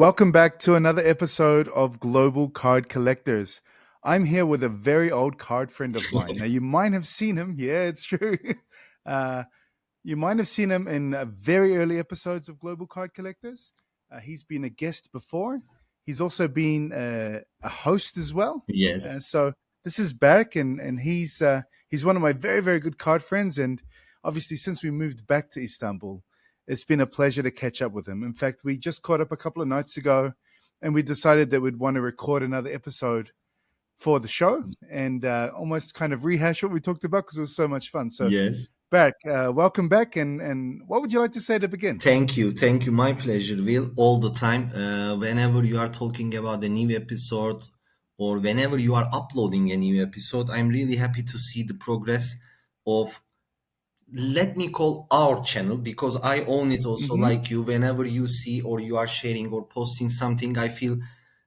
Welcome back to another episode of Global Card Collectors. I'm here with a very old card friend of mine. Now, you might have seen him. Yeah, it's true. Uh, you might have seen him in very early episodes of Global Card Collectors. He's been a guest before. He's also been a host as well. Yes. So this is Berk, and he's one of my very, very good card friends. And obviously, since we moved back to Istanbul, it's been a pleasure to catch up with him. In fact, we just caught up a couple of nights ago, and we decided that we'd want to record another episode for the show and almost kind of rehash what we talked about because it was so much fun. So, Yes. Berk, welcome back. And what would you like to say to begin? Thank you. Thank you. My pleasure, Will. All the time. Whenever you are talking about a new episode or whenever you are uploading a new episode, I'm really happy to see the progress of, let me call our channel because I own it also Mm-hmm. like you. Whenever you see or you are sharing or posting something, I feel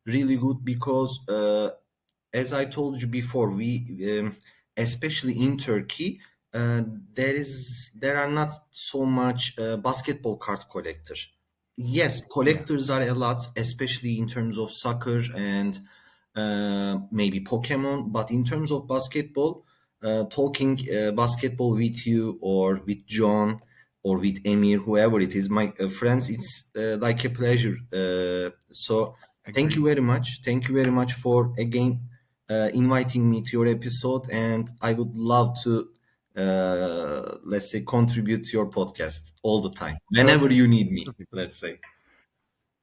really good because as I told you before, especially in Turkey, uh, there are not so much basketball card collectors. Yes, Yeah. collectors are a lot, especially in terms of soccer and maybe Pokemon. But in terms of basketball, talking basketball with you or with John or with Emir, whoever it is, my friends, it's like a pleasure. So thank you Agreed. very much. Thank you very much for again inviting me to your episode, and I would love to let's say contribute to your podcast all the time whenever Perfect. you need me. Perfect. Let's say.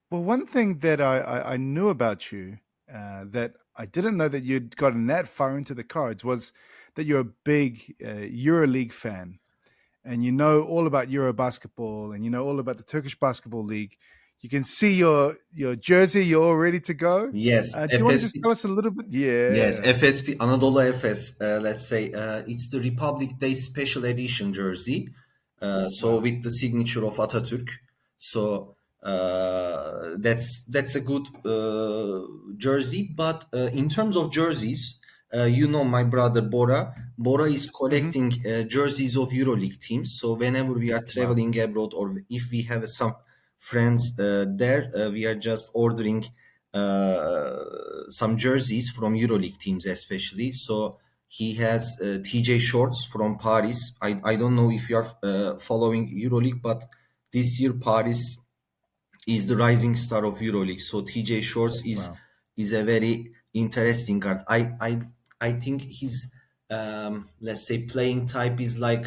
Well, one thing that I knew about you that I didn't know that you'd gotten that far into the cards was that you're a big Euroleague fan. And you know all about Euro basketball and you know all about the Turkish Basketball League. You can see your jersey, you're all ready to go. Yes, Do you want to just FSP. tell us a little bit? Yes, Yeah. FSP Anadolu Efes. Let's say it's the Republic Day special edition jersey. So Wow. with the signature of Atatürk. So that's a good jersey. But in terms of jerseys, my brother Bora. Bora is Hmm. collecting jerseys of Euroleague teams. So whenever we are Wow. traveling abroad or if we have some friends there, we are just ordering some jerseys from Euroleague teams, especially. So he has TJ Shorts from Paris. I don't know if you are following Euroleague, but this year Paris is the rising star of Euroleague. So TJ Shorts Wow. is a very interesting guard. I think his let's say playing type is like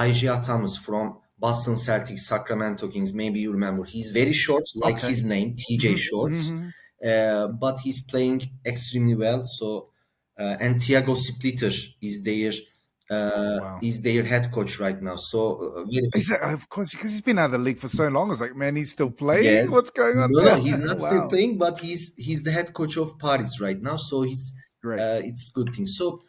Isaiah Thomas from Boston Celtics, Sacramento Kings. Maybe you remember. He's very short, like Okay. his name, TJ Hmm. Shorts, Hmm. but he's playing extremely well. So and Thiago Splitter Wow. is their head coach right now. So very Is that, of course, because he's been out of the league for so long. I was like, man, he's still playing? Yes. What's going on No, there? he's not still Wow. playing, but he's the head coach of Paris right now, so Great. it's good thing. So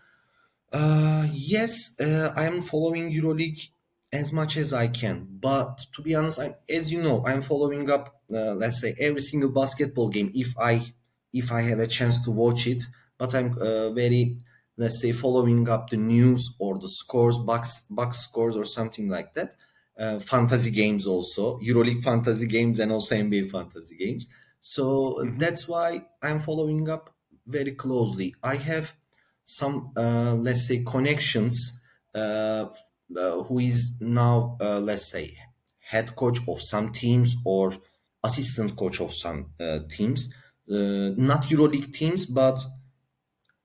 yes, I am following EuroLeague as much as I can, but to be honest, as you know, I'm following up, let's say every single basketball game if I have a chance to watch it. But I'm very, let's say, following up the news or the scores, box scores or something like that. Fantasy games also, EuroLeague fantasy games, and also NBA fantasy games. So Hmm. that's why I'm following up very closely. I have some let's say connections who is now let's say head coach of some teams or assistant coach of some teams, not Euroleague teams, but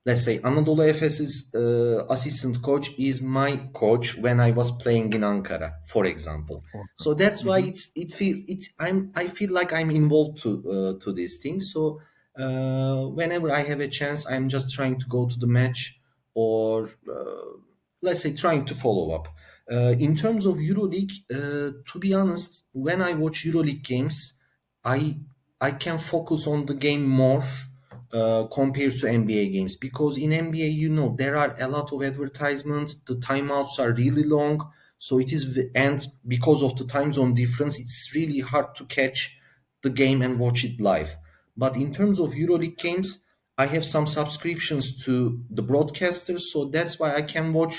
let's say Anadolu Efes's assistant coach is my coach when I was playing in Ankara, for example. Awesome. So that's why Hmm. I feel like I'm involved to this thing. So whenever I have a chance, I'm just trying to go to the match or let's say trying to follow up. In terms of EuroLeague, to be honest, when I watch EuroLeague games, I I can focus on the game more compared to NBA games because in NBA, there are a lot of advertisements. The timeouts are really long, so and because of the time zone difference, it's really hard to catch the game and watch it live. But in terms of EuroLeague games, I have some subscriptions to the broadcasters, so that's why I can watch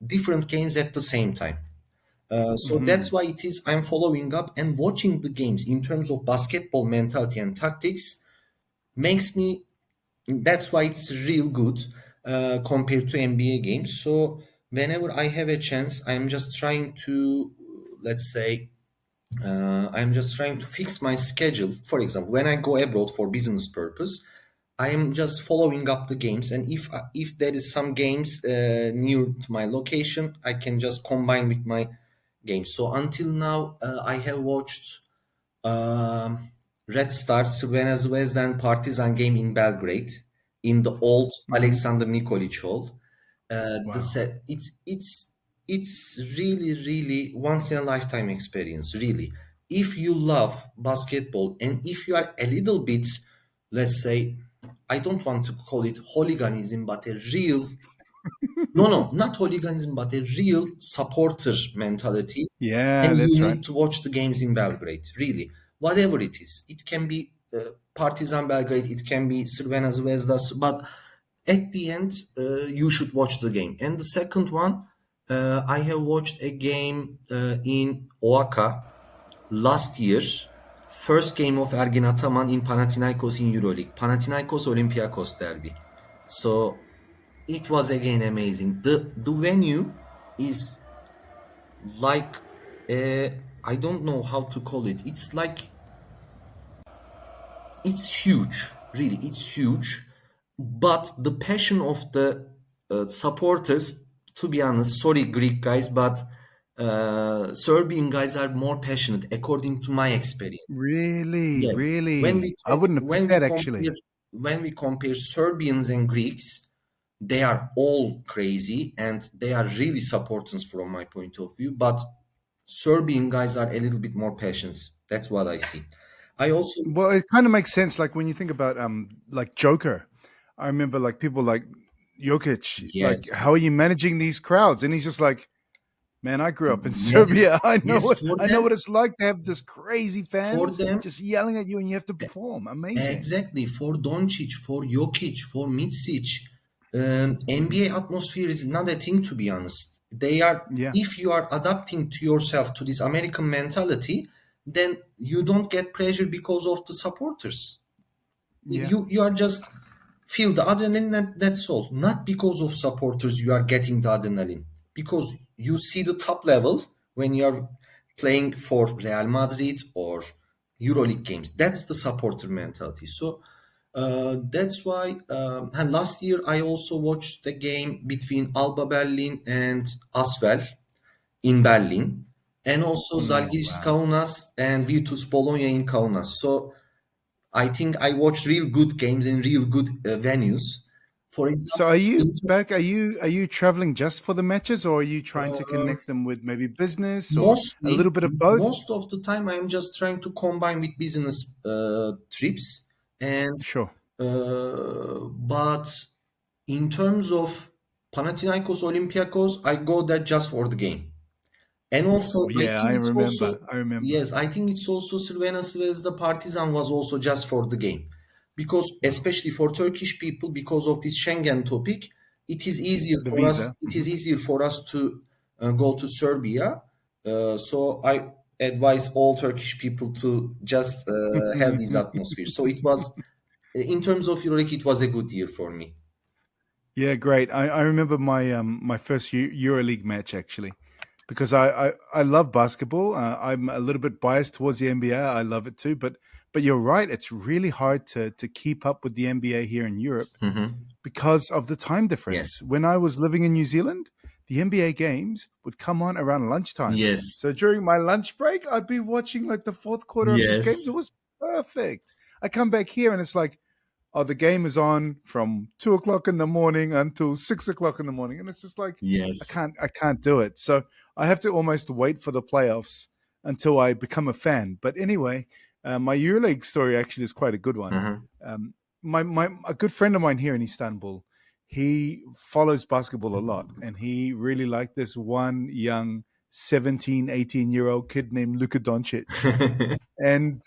different games at the same time. So that's Hmm. why it is I'm following up and watching the games in terms of basketball mentality and tactics makes me that's why it's real good compared to NBA games. So whenever I have a chance, I'm just trying to, let's say, I'm just trying to fix my schedule. For example, when I go abroad for business purpose, I am just following up the games, and if there is some games near to my location, I can just combine with my games. So until now, I have watched um, Red Star, Crvena Zvezda, and Partizan game in Belgrade in the old Hmm. Alexander Nikolic Hall. Wow. It's really once in a lifetime experience. Really, if you love basketball and if you are a little bit, let's say, I don't want to call it hooliganism, but a real no, not hooliganism, but a real supporter mentality. Yeah, And you that's right. need to watch the games in Belgrade, really. Whatever it is. It can be Partizan Belgrade, it can be Crvena Zvezda, but at the end, you should watch the game. And the second one, I have watched a game in Oaxaca last year. First game of Ergin Ataman in Panathinaikos in Euroleague. Panathinaikos Olympiakos derby. So it was again amazing. The venue is like I don't know how to call it. It's like it's huge, really. It's huge, but the passion of the supporters. To be honest, sorry Greek guys, but Serbian guys are more passionate, according to my experience. Really, Yes, when we really. I com- wouldn't have when picked we that actually. compare when we compare Serbians and Greeks, they are all crazy and they are really supporters from my point of view. But Serbian guys are a little bit more passionate. That's what I see. I also Well, it kind of makes sense. Like when you think about like Joker, I remember like people like Jokic. Like, yes, how are you managing these crowds? And he's just like, man, I grew up in yes, Serbia. yes. For I know them, what it's like to have this crazy for fans them, just yelling at you, and you have to perform. Amazing. exactly, for Doncic, for Jokic, for Mitsic, NBA atmosphere is not a thing, to be honest. They are, Yeah, if you are adapting to yourself to this American mentality, then you don't get pressure because of the supporters. yeah, You are just feel the adrenaline, that's all. Not because of supporters you are getting the adrenaline. Because you see the top level when you are playing for Real Madrid or Euroleague games. That's the supporter mentality. So that's why. And last year I also watched the game between Alba Berlin and Asvel in Berlin, and also Zalgiris Wow. Kaunas and Virtus Bologna in Kaunas. So I think I watched real good games in real good venues. For So, example, are you Berk? Are you traveling just for the matches, or are you trying to uh, connect them with maybe business or a mostly, little bit of both? most of the time, I am just trying to combine with business trips, and Sure. but in terms of Panathinaikos Olympiakos, I go there just for the game. And also, I Yeah, I think it's also, remember. I remember. yes, I think it's also Crvena Zvezda Partizan was also just for the game. Because, Wow. especially for Turkish people, because of this Schengen topic, The visa. it Hmm. is easier for us to go to Serbia. So I advise all Turkish people to just have this atmosphere. So it was, in terms of Euroleague, it was a good year for me. Yeah, great. I remember my first EuroLeague match actually, because I love basketball. I'm a little bit biased towards the NBA. I love it too, but you're right. It's really hard to keep up with the NBA here in Europe Mhm. because of the time Yes. difference. When I was living in New Zealand, the NBA games would come on around lunchtime. Yes. So during my lunch break, I'd be watching like the fourth quarter of these games. It Yes. was perfect. I come back here and it's like, oh, the game is on from 2 o'clock in the morning until 6 o'clock in the morning, and it's just like Yes. I can't do it. So I have to almost wait for the playoffs until I become a fan. But anyway, my EuroLeague story actually is quite a good one. Uh-huh. Um, my a good friend of mine here in Istanbul, he follows basketball a lot, and he really liked this one young 17, 18-year old kid named Luka Doncic, and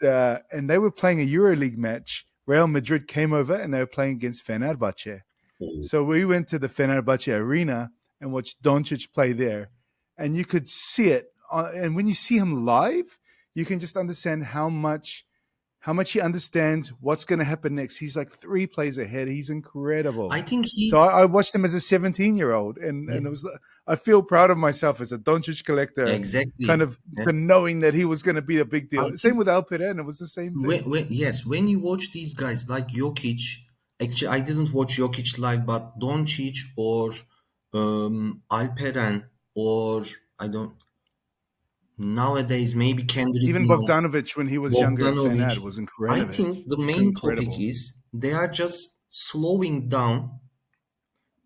they were playing a EuroLeague match. Real Madrid came over and they were playing against Fenerbahce. Oh, So we went to the Fenerbahce arena and watched Doncic play there, and you could see it and when you see him live, you can just understand how much he understands what's going to happen next. He's like three plays ahead. He's incredible. I think So he's I watched him as a 17-year-old, and it was, I feel proud of myself as a Doncic collector, kind exactly. of knowing that he was going to be a big I deal. Same think with Alperen, it was the same thing. yes, when you watch these guys like Jokic, actually I didn't watch Jokic live, but Doncic or Alperen or I don't nowadays maybe Kendrick Even Nunn, Bogdanovich when he was younger at Bogdanovic. Fanad was I incredible. think the main topic Incredible. is they are just slowing down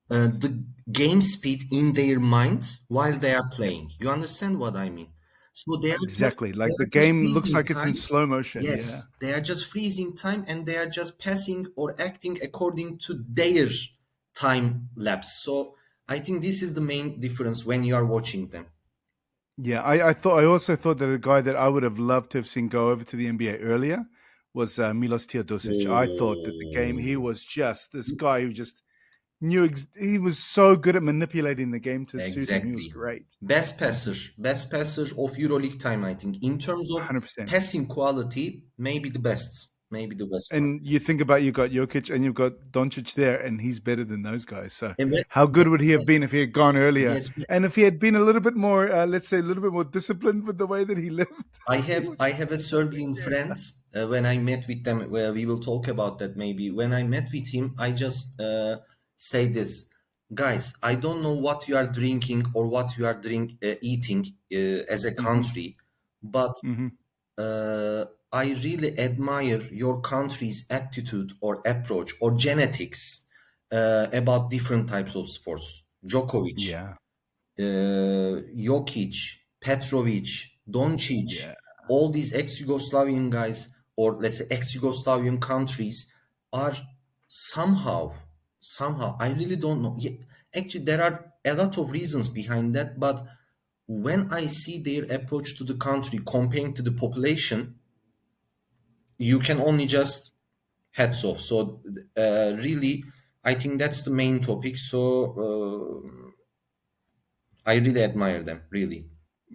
the game speed in their mind while they are playing. You understand what I mean? So Exactly. they Like the are just game looks freezing like it's in time. slow motion. Yeah. Yes, they are just freezing time and they are just passing or acting according to their time lapse. So I think this is the main difference when you are watching them. Yeah, I also thought that a guy that I would have loved to have seen go over to the NBA earlier was Milos Teodosic. I thought that the game, he Oh, was just this guy who just knew he was so good at manipulating the game to suit him. He was exactly. great. Best passer of Euroleague time, I think. In terms of 100%. passing quality, maybe the best one. And you think about, you got Jokic and you've got Doncic there, and he's better than those guys. So And how good would he have been if he had gone earlier? yes, And if he had been a little bit more, let's say, a little bit more disciplined with the way that he lived, he I was. have a Serbian friend. When I met with them, where we will talk about that maybe. When I met with him, I just say this, guys. I don't know what you are drinking or what you are eating as a Hmm. country, but Hmm. I really admire your country's attitude or approach or genetics about different types of sports. Djokovic, Yeah. Jokic, Petrovic, Doncic, Yeah. all these ex-Yugoslavian guys, or let's say ex-Yugoslavian countries, are somehow, I really don't know. Yeah, actually, there are a lot of reasons behind that, but when I see their approach to the country comparing to the population, you can only just hats off. So, really, I think that's the main topic. So, I really admire them, really.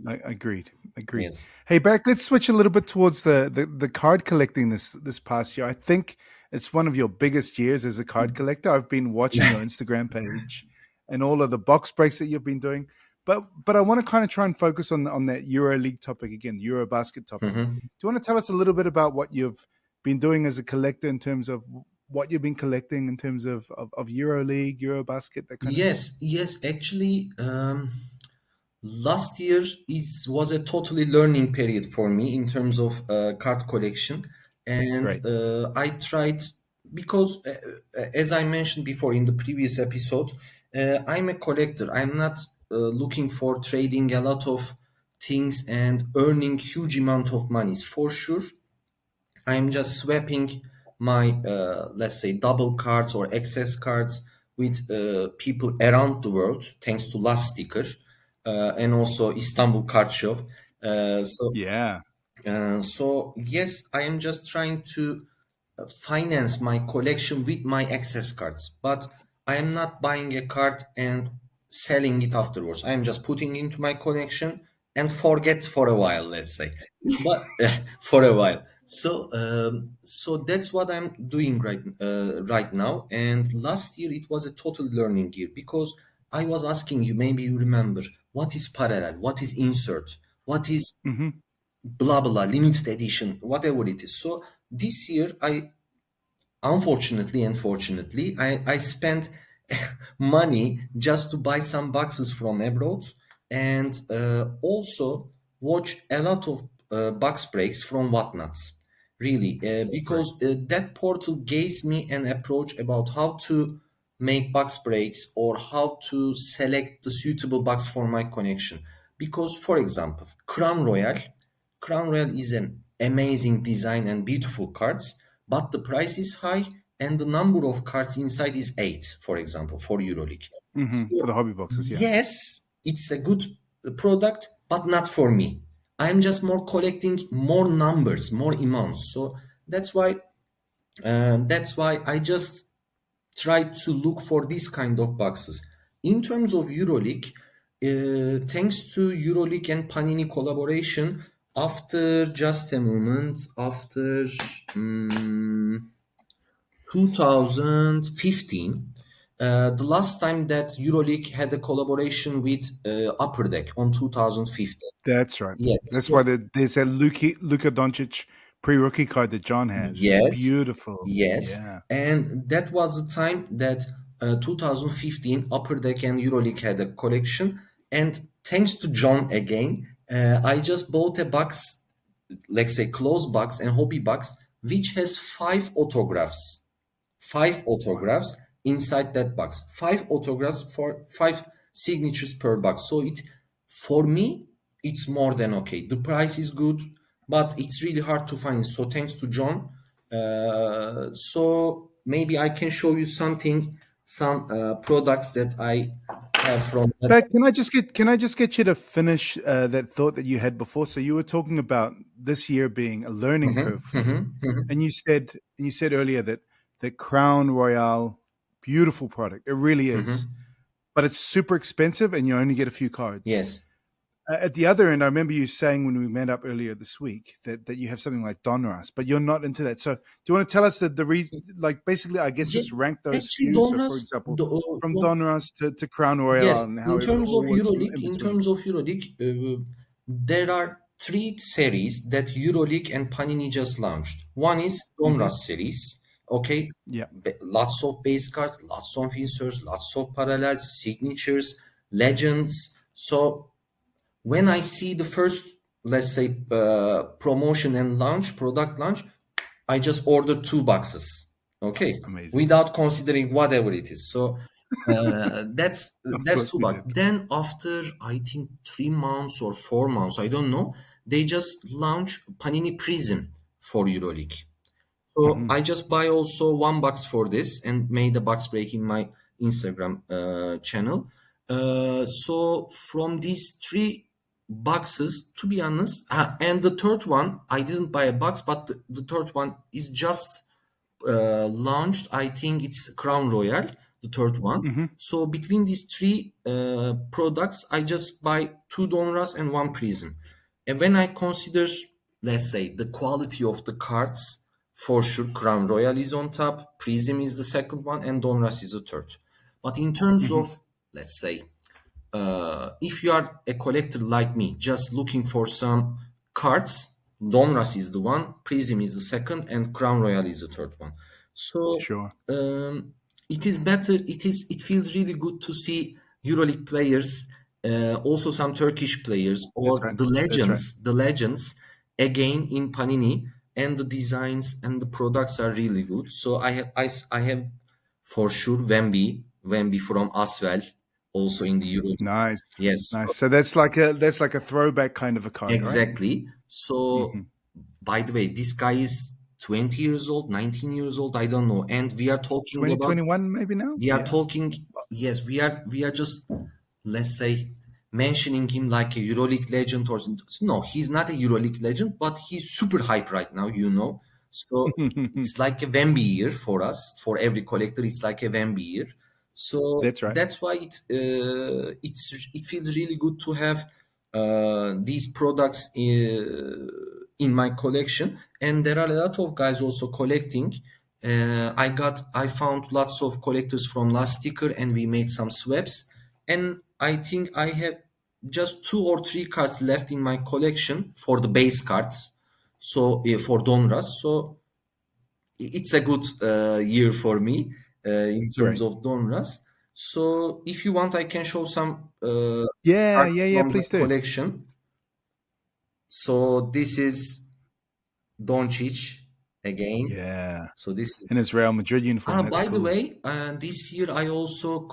Agreed. Agreed. Yes. Hey, Berk, let's switch a little bit towards the card collecting this past year. I think it's one of your biggest years as a card collector. I've been watching your Instagram page and all of the box breaks that you've been doing. But I want to kind of try and focus on that Euroleague topic again, Eurobasket topic. Mhm. Do you want to tell us a little bit about what you've been doing as a collector in terms of what you've been collecting in terms of Euroleague, Eurobasket, that kind of thing? Yes. Actually, last year was a totally learning period for me in terms of card collection, and Great. I tried because, as I mentioned before in the previous episode, I'm a collector. I'm not looking for trading a lot of things and earning huge amount of monies. For sure, I'm just swapping my let's say double cards or excess cards with people around the world, thanks to last sticker and also Istanbul Card Show. Yeah. So yes, I am just trying to finance my collection with my access cards, but I am not buying a card and selling it afterwards. I am just putting into my collection and forget for a while, let's say. But for a while. So that's what I'm doing right now. And last year it was a total learning year because I was asking you, maybe you remember, what is parallel, what is insert, what is Hmm. blah blah limited edition, whatever it is. So this year I unfortunately, I spent money just to buy some boxes from abroad and also watch a lot of box breaks from Whatnots. Really, Great. because that portal gives me an approach about how to make box breaks or how to select the suitable box for my connection. Because, for example, Crown Royal is an amazing design and beautiful cards, but the price is high and the number of cards inside is 8, for example, for Euroleague. For the So, hobby boxes, yeah. yes, it's a good product, but not for me. I'm just more collecting more numbers, more amounts. So that's why I just try to look for this kind of boxes. In terms of Euroleague, thanks to Euroleague and Panini collaboration, after just a moment, after um, 2015, the last time that Euroleague had a collaboration with Upper Deck on 2015. That's right. Yes. That's why there's a Luka Doncic pre-rookie card that John has. It's Yes, beautiful. yes, Yeah. and that was the time that 2015 Upper Deck and Euroleague had a collection. And thanks to John again, I just bought a box, let's say closed box and hobby box, which has five Wow. autographs inside that box, five autographs for five signatures per box. So it, for me, it's more than okay. The price is good, but it's really hard to find. So thanks to John, so maybe I can show you something, some products that I have from that. But can I just get you to finish that thought that you had before? So you were talking about this year being a learning curve for you, and you said earlier that Crown Royale, beautiful product, it really is, but it's super expensive, and you only get a few cards. Yes. At the other end, I remember you saying when we met up earlier this week that you have something like Donruss, but you're not into that. So, do you want to tell us the reason? Like, basically, I guess Yeah, just rank those actually, SKUs. So, for Donruss, example, from Don, Donruss to Crown Royale, yes, and how in it terms of all works Euroleague, in in between. terms of Euroleague, there are three series that Euroleague and Panini just launched. One is Hmm. Donruss series. Okay, Yeah. lots of base cards, lots of inserts, lots of parallels, signatures, legends. So when I see the first, let's say, promotion and launch, product launch, I just order two boxes, okay, Amazing. without considering whatever it is. So Of that's course two we bucks. did. Then after I think 3 months or 4 months, I don't know, they just launch Panini Prism for EuroLeague. So Hmm. I just buy also one box for this and made a box break in my Instagram channel. So from these three boxes, to be honest, and the third one, I didn't buy a box, but the third one is just launched. I think it's Crown Royal, the third one. Hmm. So between these three products, I just buy two Donruss and one Prism. And when I consider, let's say, the quality of the cards, for sure, Crown Royal is on top, Prism is the second one, and Donruss is the third. But in terms Hmm. of, let's say, if you are a collector like me, just looking for some cards, Donruss is the one, Prism is the second, and Crown Royal is the third one. So Sure. it is better. It feels really good to see EuroLeague players, also some Turkish players That's or right. That's right. the legends again in Panini, and the designs and the products are really good. So I have for sure Wemby from Aswell, also in the Euro. Nice. Yes, Nice. So that's like a throwback kind of a card, right? exactly. So, Hmm. by the way, this guy is 20 years old, 19 years old, I don't know. And we are talking about, 2021 maybe now. we are Yeah. talking, yes, we are just, let's say, mentioning him like a EuroLeague legend or something. No, he's not a EuroLeague legend, but he's super hype right now, you know. So it's like a Wemby year for us, for every collector. It's like a Wemby year. So That's right. that's why it feels really good to have these products in my collection. And there are a lot of guys also collecting. I found lots of collectors from last sticker, and we made some swaps. And I think I have just two or three cards left in my collection for the base cards. So for Donruss, so it's a good year for me in terms Great. of Donruss. So if you want, I can show some Yeah. cards Yeah. Yeah. from the Please do. collection. So this is Doncic again. Yeah. So this. In his Real Madrid uniform. That's By the cool. way, this year I also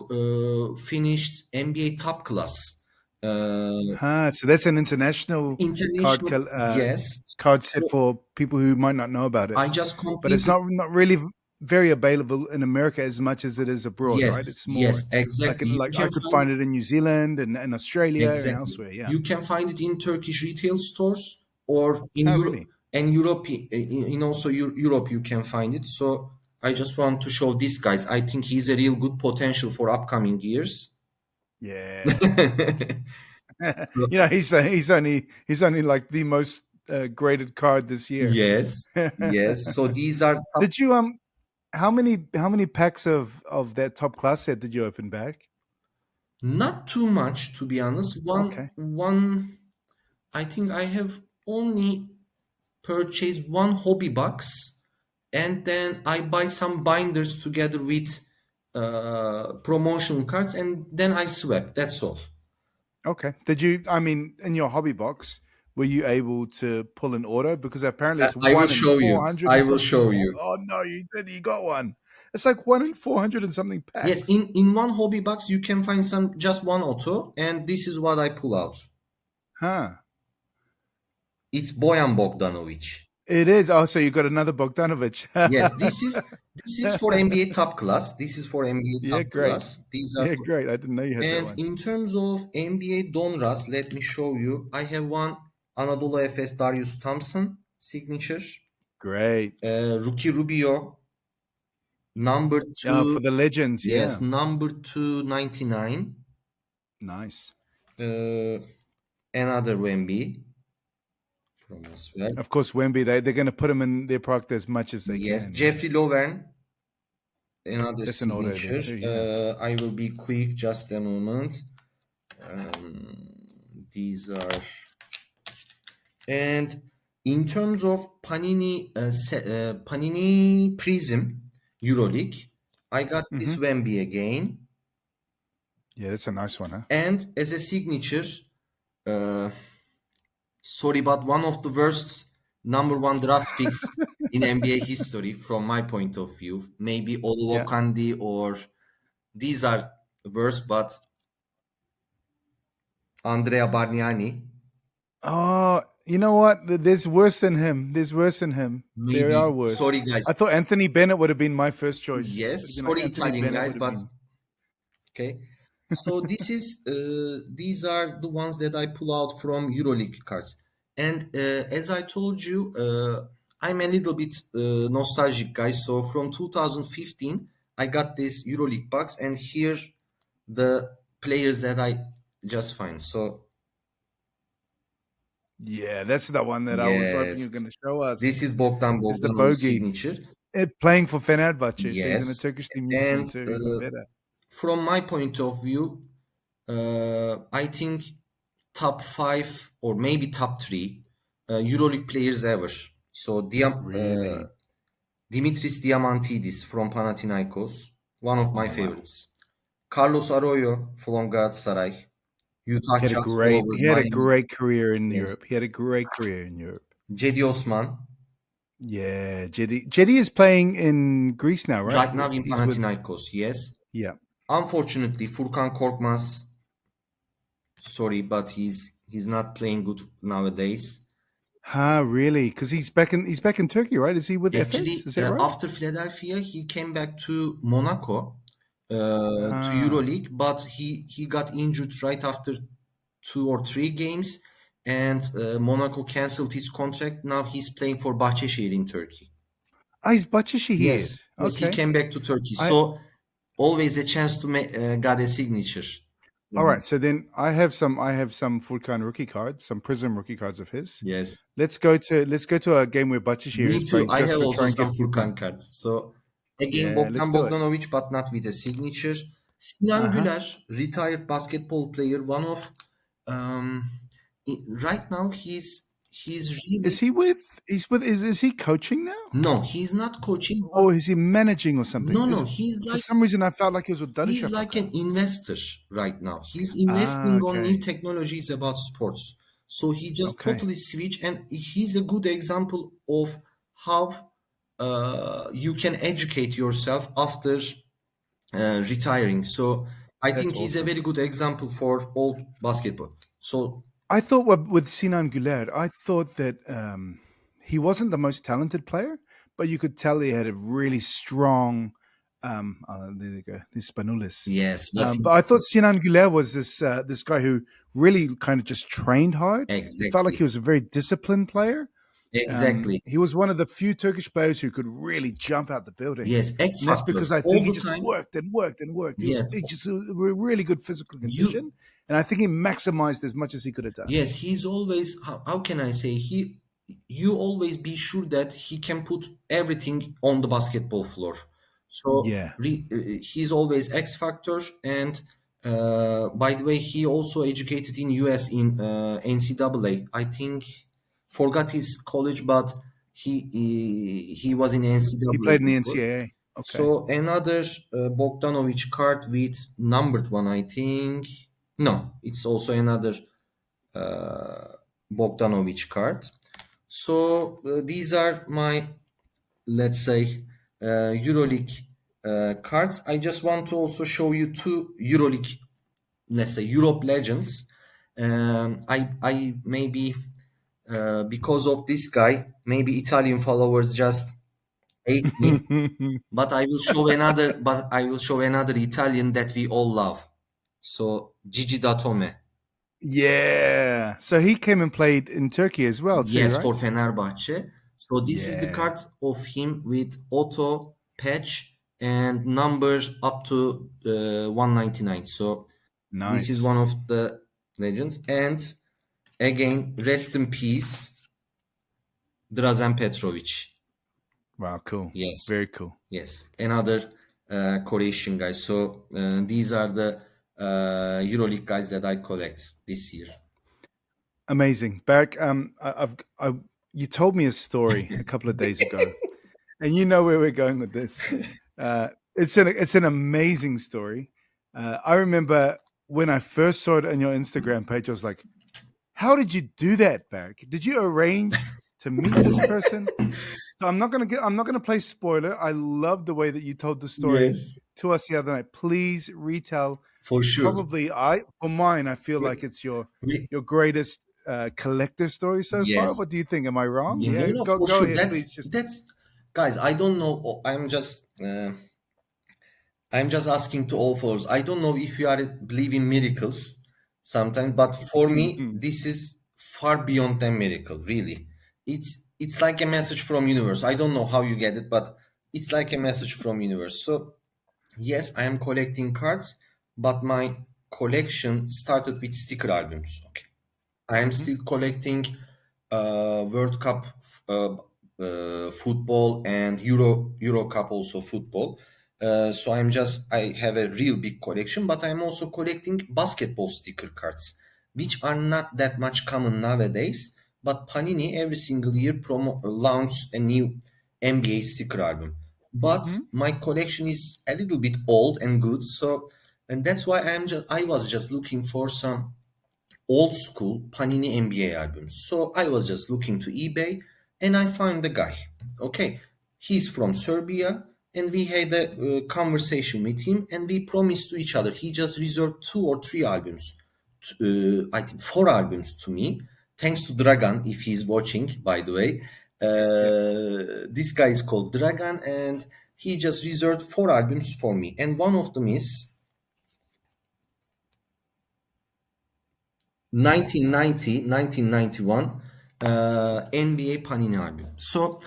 finished NBA Top Class. Uh, So that's an international card International, yes. card set So for people who might not know about it. I just But it's completed. not really very available in America as much as it is abroad, right? Yes, It's more yes, exactly. You like I can could find find it it in New Zealand and Australia and exactly. elsewhere. Yeah. You can find it in Turkish retail stores or in Oh, Europe really? and Europe. In also Europe, you can find it. So I just want to show this guys. I think he's a real good potential for upcoming years. Yeah. So, He's only like the most graded card this year. yes, yes. So these are top. Did you how many packs of that top class set did you open back? Not too much, to be honest. Okay. One. I think I have only purchased one hobby box, and then I buy some binders together with promotion cards, and then I swap. That's all. Okay. Did you I mean in your hobby box were you able to pull an auto because apparently it's I will one in show you. 400 I and will something. show you. Oh no, you got one. It's like one in 400 and something Yes, packs. in one hobby box you can find some just one auto, and this is what I pull out. Huh. It's Boyan Bogdanovic. It is. Oh, so you got another Bogdanovich. Yes, this is for NBA top class. This is for NBA Yeah, top great. class. These are Yeah, for, great. I didn't know you had that and one. in terms of NBA Donruss, let me show you. I have one Anadolu Efes Darius Thompson signature. Great. Rookie Rubio, number For two. the legends, Yes, yeah. number 299. Nice. Another Wemby from as well. Of course, Wemby, they're going to put him in their product as much as they Yes, can. Yeah. Jeffrey Lovern, another That's an auto there signature. too, yeah. I will be quick, just a moment. These are, and in terms of Panini Panini Prism Euroleague, I got this Hmm. Wemby again, Yeah, that's a nice one, huh? and as a signature, uh, sorry, but one of the worst number one draft picks in NBA history, from my point of view. Maybe Yeah. Olowokandi, or these are worse, but Andrea Bargnani, Oh, you know what? There's worse than him. There's worse than him. There maybe. are worse. Sorry, guys. I thought Anthony Bennett would have been my first choice. It would have Yes, been like sorry, Anthony Italian Bennett guys, would have but been. okay. So these are the ones that I pull out from EuroLeague cards. And as I told you, I'm a little bit nostalgic, guys. So from 2015, I got this EuroLeague box, and here the players that I just find. So Yeah, that's the one that I was hoping you were yes, going to show us. this is Bogdan Is the Bogdanovic bogey signature. playing for Fenerbahce? So he's in a Yes, Turkish team recently and too. Even better. from my point of view, I think top five or maybe top three EuroLeague players ever. So Really? Dimitris Diamantidis from Panathinaikos, one of my Oh wow. favorites. Carlos Arroyo from Galatasaray. Utah He had a Jazz great followers, he had a Miami. great career in Yes. Europe. He had a great career in Europe. Cedi Osman, Yeah, Jedi is playing in Greece now, right? right now in He's with Panathinaikos. Yes. yeah. Unfortunately, Furkan Korkmaz, sorry, but he's not playing good nowadays. Really? Because he's back in Turkey, right? Is he with Efes? Actually, Is that right? after Philadelphia, he came back to Monaco, to Ah, EuroLeague, but he got injured right after 2 or 3 games, and Monaco canceled his contract. Now he's playing for Bahçeşehir in Turkey. he's Başakşehir. Yes, yes, he Okay. came back to Turkey. I So always a chance to get a signature. all right. So then I have some Furkan rookie cards, some Prism rookie cards of his. Yes, Let's go to a game where Başakşehir me is too. playing I just have to also try and get some Furkan. Furkan cards. So again, Yeah, let's Bogdan do it. Bogdanovic, but not with a signature. Sinan Uh-huh. Güler, retired basketball player, one of um, right now he's really, Is he with he's with is he coaching now? no, he's not coaching, but Or is he managing or something? no, no, Because for he's some reason I felt like he was with he's like Darüşşafaka. an investor right now. He's Ah, investing on new okay. technologies about sports. So he just Okay. totally switched, and he's a good example of how you can educate yourself after retiring. So I That's think he's a awesome. very good example for old basketball. So I thought with Sinan Güler, I thought that he wasn't the most talented player, but you could tell he had a really strong. There you go, Hispanulis. yes, But I thought Sinan Güler was this guy who really kind of just trained hard. It felt like exactly. he was a very disciplined player, Exactly. He was one of the few Turkish players who could really jump out the building, Yes, X and that's factor because I think all he the just time. worked and worked and worked. Yes, He just a really good physical you. condition, and I think he maximized as much as he could have done. Yes, he's always. How can I say he? You always be sure that he can put everything on the basketball floor. So Yeah, he's always X factor. And by the way, he also educated in US in NCAA. I think forgot his college, but he was in he NCAA played in the before. NCAA. Okay, So another Bogdanovic card with numbered one, I think. No, it's also another Bogdanovic card. So these are my, let's say, Euroleague cards. I just want to also show you two Euroleague, let's say, Europe legends. I maybe because of this guy, maybe Italian followers just hate me. But I will show another. But I will show another Italian that we all love. So Gigi Datome. yeah. So he came and played in Turkey as well, too, Yes, right? for Fenerbahçe. So this is the Yeah, card of him with auto patch and numbers up to 199. So this is nice. one of the legends. And again, rest in peace, Drazen Petrovic. Wow, cool. Yes, Very cool. yes, another Croatian guy. So these are the EuroLeague guys that I collect this year. Amazing, Berk. You told me a story a couple of days ago, and you know where we're going with this. It's an amazing story. I remember when I first saw it on your Instagram page, I was like, "How did you do that, Berk? Did you arrange to meet this person?" So I'm not gonna play spoiler. I love the way that you told the story Yes, to us the other night. Please retell. for sure. Probably I for mine. I feel like it's We, your greatest collector story so far. yes. What do you think? Am I wrong? Yeah, no, Yeah, no, for go sure. ahead, please. Just That's guys. I don't know. I'm just asking to all followers. I don't know if you are believe in miracles sometimes, but for me, this is far beyond than miracle. Really, it's like a message from universe. I don't know how you get it, but it's like a message from universe. So yes, I am collecting cards, but my collection started with sticker albums. Okay. I am Mhm. still collecting World Cup football and Euro Cup also football. So I have a real big collection, but I'm also collecting basketball sticker cards, which are not that much common nowadays. But Panini every single year launches a new NBA sticker album. But Mhm. my collection is a little bit old and good, so and that's why I was just looking for some old school Panini NBA albums. So I was just looking to eBay and I found the guy. Okay, he's from Serbia and we had a conversation with him and we promised to each other. He just reserved two or three albums, I think four albums to me. Thanks to Dragan, if he's watching, by the way. Yep. This guy is called Dragan and he just reserved four albums for me. And one of them is 1990, 1991 NBA Panini album. So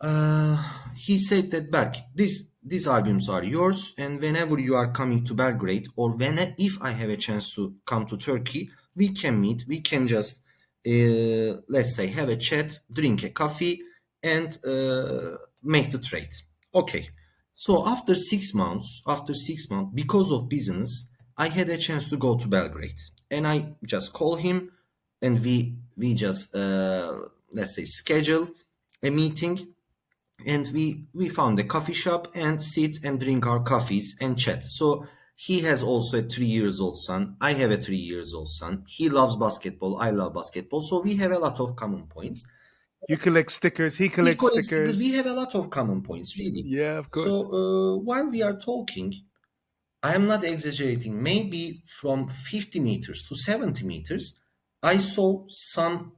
uh, he said that Berk, these albums are yours, and whenever you are coming to Belgrade, or if I have a chance to come to Turkey, we can meet. We can just let's say have a chat, drink a coffee, and make the trade. Okay. So after 6 months, because of business, I had a chance to go to Belgrade, and I just call him, and we just let's say schedule a meeting, and we found a coffee shop and sit and drink our coffees and chat. So he has also a 3 years old son. I have a 3 years old son. He loves basketball. I love basketball. So we have a lot of common points. You collect stickers. He We collects call it stickers. We stickers. have a lot of common points, really. Yeah, of So course. while we are talking, I am not exaggerating. Maybe from 50 meters to 70 meters, I saw some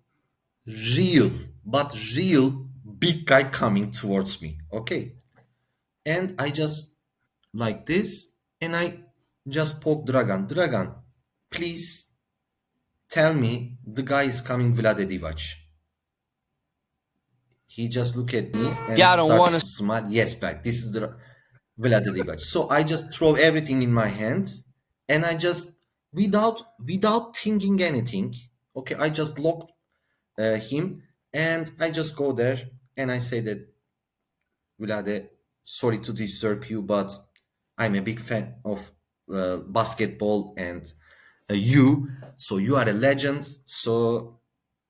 real, but real big guy coming towards me. Okay. And I just like this, and I just poke Dragan. Dragan, please tell me the guy is coming Vlade Divac. He just look at me and Yeah, I don't start want to smile. Yes, Berk, this is the Vlad Divac. So I just throw everything in my hand, and I just without thinking anything. Okay, I just lock him, and I just go there and I say that Vlade, sorry to disturb you, but I'm a big fan of basketball and you. So you are a legend. So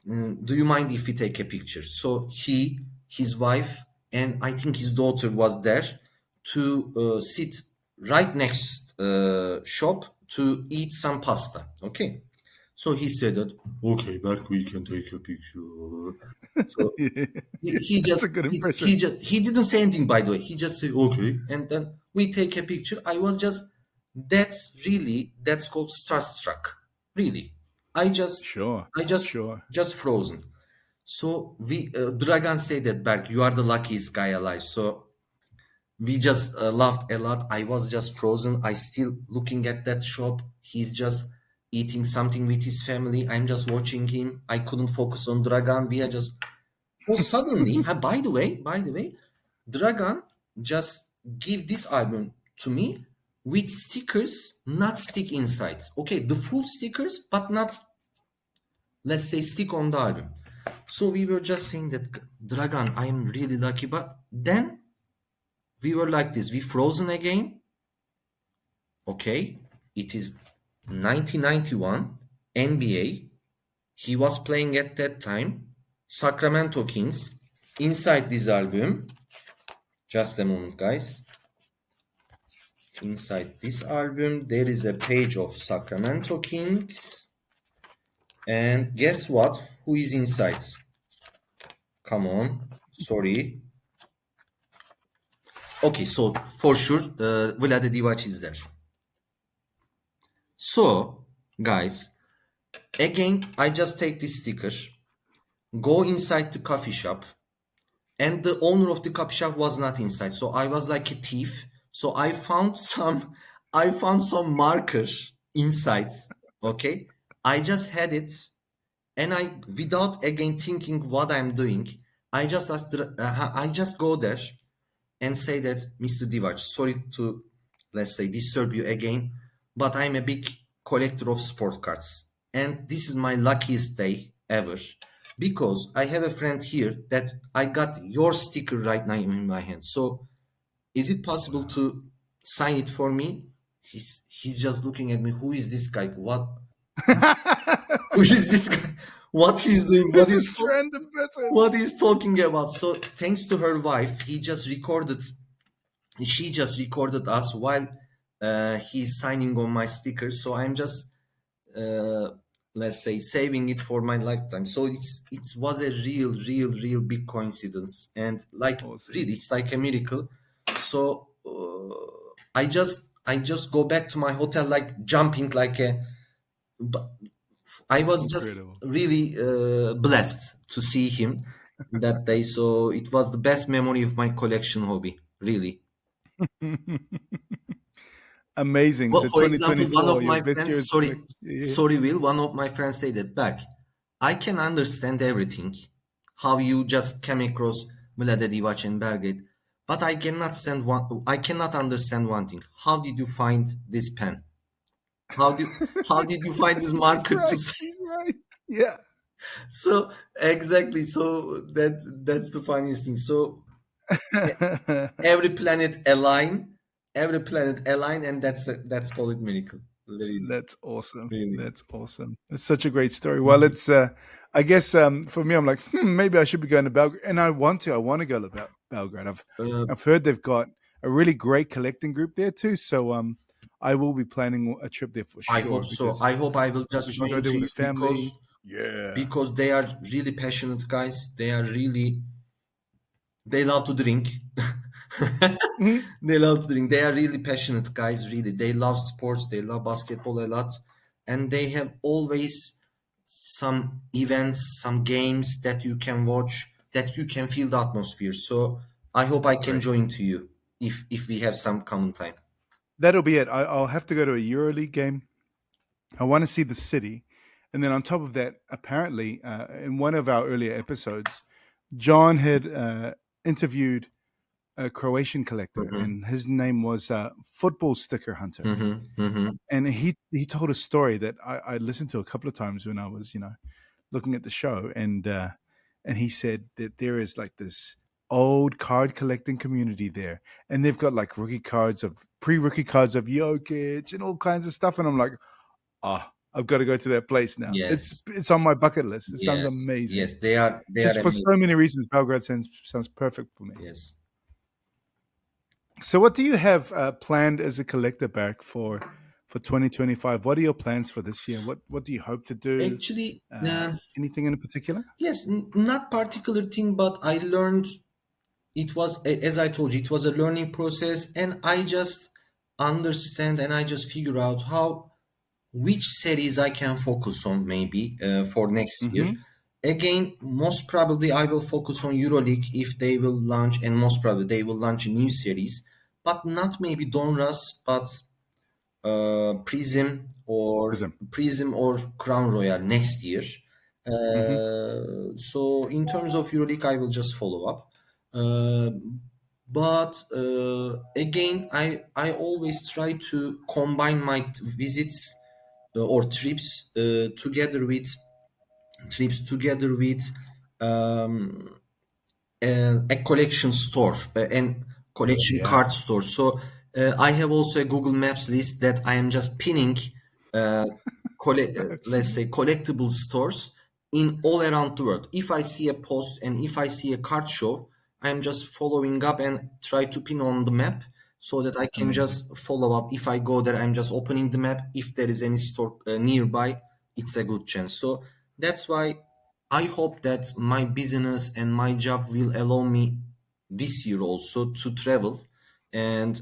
do you mind if we take a picture? So he, his wife, and I think his daughter was there to sit right next shop to eat some pasta. Okay. So he said that, okay, Berk, we can take a picture. So Yeah. he That's a just good he impression. just he didn't say anything, by the way. He just said okay, and then we take a picture. I was just that's called starstruck. Really, I just Sure, I just sure. just frozen. So we Dragan said that, Berk, you are the luckiest guy alive. So we just laughed a lot. I was just frozen. I still looking at that shop. He's just eating something with his family. I'm just watching him. I couldn't focus on Dragan. We are just so suddenly, by the way, Dragan just give this album to me with stickers, not stick inside. Okay, the full stickers, but not, let's say, stick on the album. So we were just saying that, Dragan, I am really lucky. But then we were like this. We frozen again. Okay, it is 1991 NBA. He was playing at that time. Sacramento Kings. Inside this album, just a moment, guys. Inside this album, there is a page of Sacramento Kings. And guess what? Who is inside? Come on. Sorry. Okay, so for sure, Vlade Divac is there. So, guys, again, I just take this sticker, go inside the coffee shop, and the owner of the coffee shop was not inside. So I was like a thief. So I found some marker inside. Okay, I just had it, and I, without again thinking what I'm doing, I just I just go there and say that, Mr. Divac, sorry to, let's say, disturb you again, but I'm a big collector of sport cards. And this is my luckiest day ever because I have a friend here that I got your sticker right now in my hand. So is it possible Wow. to sign it for me? He's just looking at me. Who is this guy? What? Who is this guy? What he's doing? Who's this random person? What he's talking about? So thanks to her wife, she just recorded us while he's signing on my sticker. So I'm just, uh, let's say, saving it for my lifetime. So it was a real big coincidence, and like, Awesome. really, it's like a miracle. So I just go back to my hotel like jumping like a. But I was just Incredible. really blessed to see him that day. So it was the best memory of my collection hobby, really. Amazing. Well, So for example, one 2024, of your my best year friends, is sorry, collect. Yeah. sorry, Will, one of my friends said that, back. I can understand everything, how you just came across Vlade Divac and Belgrade, but I cannot understand one thing. How did you find this pen? How did how did you find this He's marker to right. say? He's right. Yeah. So exactly. So that's the funniest thing. So every planet align, and that's called it miracle. Really, That's awesome. really. That's awesome. It's such a great story. Well, it's I guess for me, I'm like, maybe I should be going to Belgrade, and I want to. I want to go to Belgrade. Uh, I've heard they've got a really great collecting group there too. So I will be planning a trip there for I sure hope so. because I hope I will just we can go join there to with you a family. Yeah. because they are really passionate guys. They love to drink. Mhm. They love to drink. They are really passionate guys. Really, they love sports. They love basketball a lot, and they have always some events, some games that you can watch, that you can feel the atmosphere. So I hope I can Great. join to you if we have some common time. That'll be it. I'll have to go to a Euroleague game. I want to see the city. And then on top of that, apparently, in one of our earlier episodes, John had interviewed a Croatian collector, Mm-hmm. and his name was Football Sticker Hunter. Mm-hmm. Mm-hmm. And he told a story that I listened to a couple of times when I was, looking at the show, and he said that there is like this old card collecting community there, and they've got like pre-rookie cards of Jokic and all kinds of stuff, and I'm like, ah, I've got to go to that place now. It's Yes. it's on my bucket list. It sounds Yes. amazing. Yes. They are Just for amazing. so many reasons, Belgrade sounds perfect for me. Yes. So, what do you have planned as a collector, Berk, for 2025? What are your plans for this year? What do you hope to do? Actually, Anything in particular? yes, not particular thing, but I learned it was as I told you, it was a learning process, and I just understand and I just figure out how which series I can focus on maybe for next year. Mm-hmm. Again, most probably I will focus on Euroleague if they will launch, and most probably they will launch a new series, but not maybe Donruss, but Prism. Prism or Crown Royal next year. Mm-hmm. So in terms of Euroleague, I will just follow up. Uh, but again, I always try to combine my visits or trips together with um, a collection store and collection Yeah. card store. So I have also a Google Maps list that I am just pinning, uh, I've let's seen say collectible stores in all around the world. If I see a post and if I see a card show, I am just following up and try to pin on the map so that I can amazing. just follow up. If I go there, I'm just opening the map. If there is any store nearby, it's a good chance. So that's why I hope that my business and my job will allow me this year also to travel and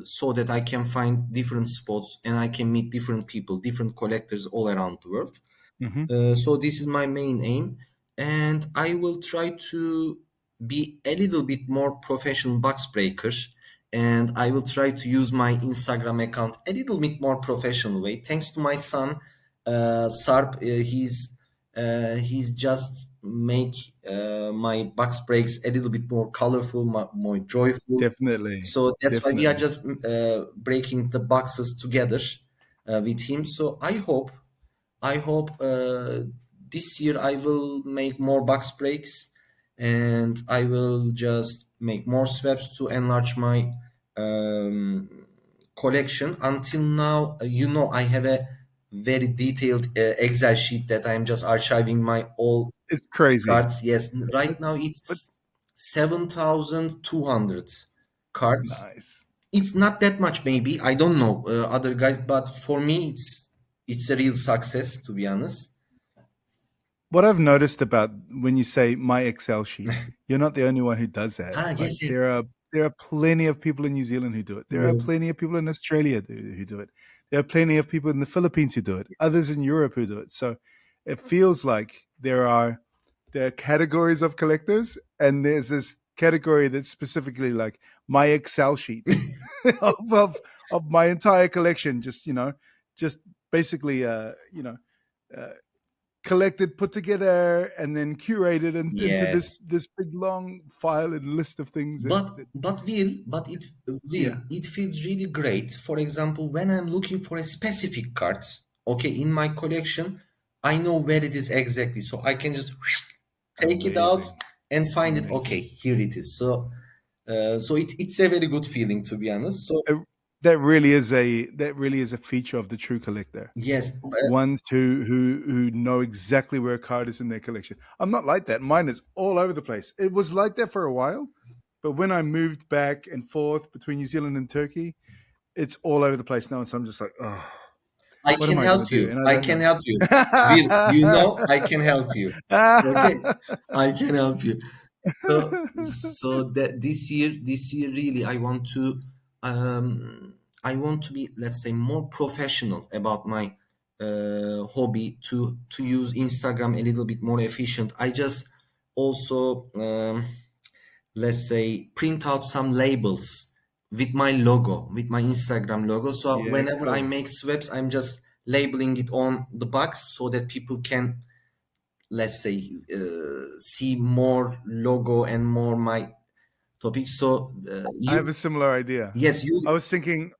so that I can find different spots and I can meet different people, different collectors all around the world. Mm-hmm. So this is my main aim, and I will try to be a little bit more professional box breaker, and I will try to use my Instagram account a little bit more professional way. Thanks to my son, Sarp, he's just make my box breaks a little bit more colorful, more joyful. Definitely. So that's why we are Definitely. just breaking the boxes together with him. So I hope this year I will make more box breaks and I will just make more swaps to enlarge my um, collection. Until now, I have a very detailed Excel sheet that I'm just archiving my all It's crazy. cards. Yes, But right now but it's 7,200 cards. nice. It's not that much, maybe. I don't know other guys, but for me, it's a real success, to be honest. What I've noticed about when you say my Excel sheet, you're not the only one who does that. Ah, Like yes, yes, there are plenty of people in New Zealand who do it. There are yes. plenty of people in Australia who do it. There are plenty of people in the Philippines who do it. Others in Europe who do it. So it feels like there are categories of collectors, and there's this category that's specifically like my Excel sheet of my entire collection. Just basically uh, collected, put together, and then curated into this Yes. this big long file and list of things But yeah, it feels really great. For example, when I'm looking for a specific card, okay, in my collection, I know where it is exactly, so I can just take it out amazing, and find it. Okay, amazing. here it is. So it's a very good feeling, to be honest. So It, that really is a feature of the true collector. yes, Ones who know exactly where a card is in their collection. I'm not like that. Mine is all over the place. It was like that for a while, but when I moved back and forth between New Zealand and Turkey, it's all over the place now. And so I'm just like, oh, I what am can I going help to do? you. And I I don't can know. help you. Will, I can help you. Okay, I can help you. So that this year really I want to be, let's say, more professional about my hobby to use Instagram a little bit more efficient. I just also let's say print out some labels with my logo, with my Instagram logo. So Yeah, whenever I cool. make swaps, I'm just labeling it on the box so that people can let's say see more logo and more my topics. So I have you, a similar idea. yes, you, I was thinking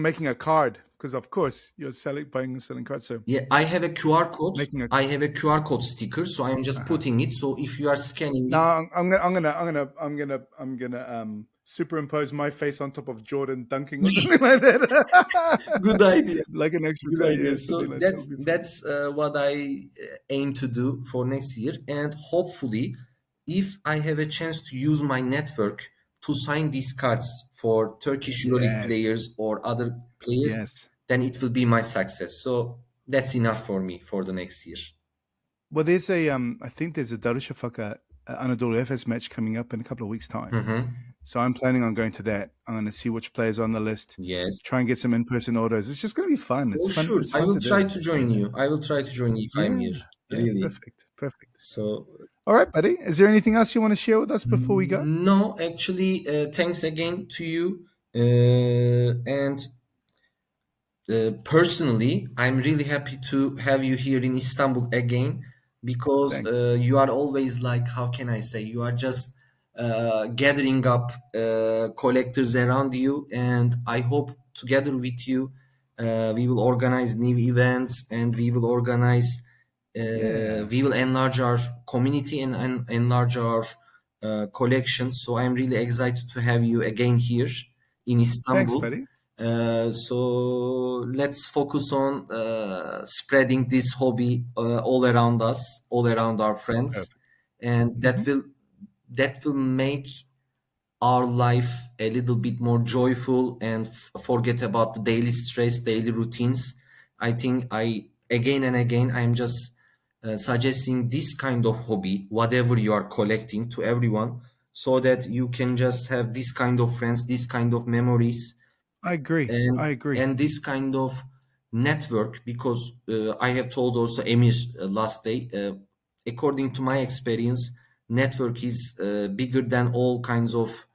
making a card because, of course, you're buying and selling cards. So yeah, I have a QR code. making a I have a QR code sticker, so I'm just uh putting it. So if you are scanning no, it, I'm gonna superimpose my face on top of Jordan dunking or something like that, good idea. like an extra Good card. idea. Yeah, So something like that that's would be fun. that's what I aim to do for next year, and hopefully, if I have a chance to use my network to sign these cards for Turkish Euroleague Yes, players or other players, yes. then it will be my success. So that's enough for me for the next year. Well, I think there's a Darüşşafaka Anadolu Efes match coming up in a couple of weeks' time. Hmm. So I'm planning on going to that. I'm going to see which players are on the list, Yes, try and get some in-person orders. It's just going to be fun. It's for fun. sure. It's I fun will to try do. to join you. I will try to join you if I'm Yeah, here. yeah, Really. perfect, perfect. So All right, buddy. Is there anything else you want to share with us before we go? no, actually, thanks again to you. And personally, I'm really happy to have you here in Istanbul again because Thanks. you are always like, how can I say, you are just gathering up collectors around you. And I hope together with you, we will organize new events and Yeah. we will enlarge our community and enlarge our collection. So I'm really excited to have you again here in Thanks, Istanbul. buddy. So let's focus on spreading this hobby all around us, all around our friends, Perfect. and Hmm. that will make our life a little bit more joyful and forget about the daily stress, daily routines. I think I again and again I'm just suggesting this kind of hobby, whatever you are collecting, to everyone, so that you can just have this kind of friends, this kind of memories, I agree. I and agree. this kind of network, because I have told also Emir last day, according to my experience, network is bigger than all kinds of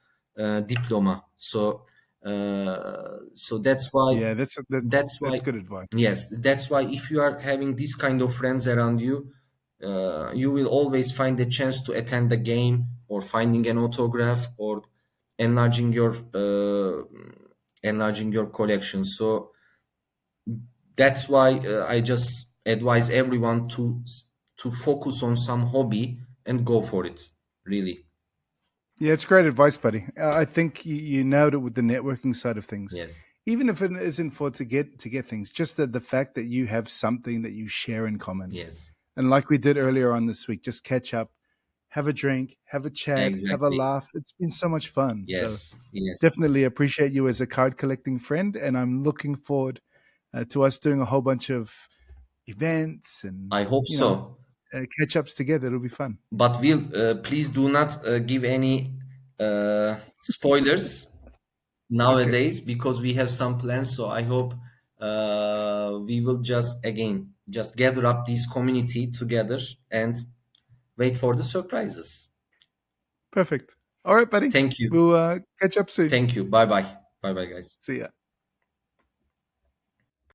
diploma. So that's why Yeah, that's that's why good advice. yes, that's why if you are having this kind of friends around you, you will always find a chance to attend the game or finding an autograph or enlarging your collection. So that's why I just advise everyone to focus on some hobby and go for it. Really, Yeah, it's great advice, buddy. I think you nailed it with the networking side of things. yes, Even if it isn't for to get things, just the fact that you have something that you share in common. yes, And like we did earlier on this week, just catch up, have a drink, have a chat, have a exactly, laugh. It's been so much fun. So yes, yes. definitely appreciate you as a card collecting friend. And I'm looking forward to us doing a whole bunch of events and, I hope so. catch ups together. It'll be fun. But will please do not give any spoilers Okay. nowadays because we have some plans. So I hope we will just again just gather up this community together and wait for the surprises. Perfect. All right, buddy. Thank you. We'll catch up soon. Thank you. Bye bye. Bye bye, guys. See ya.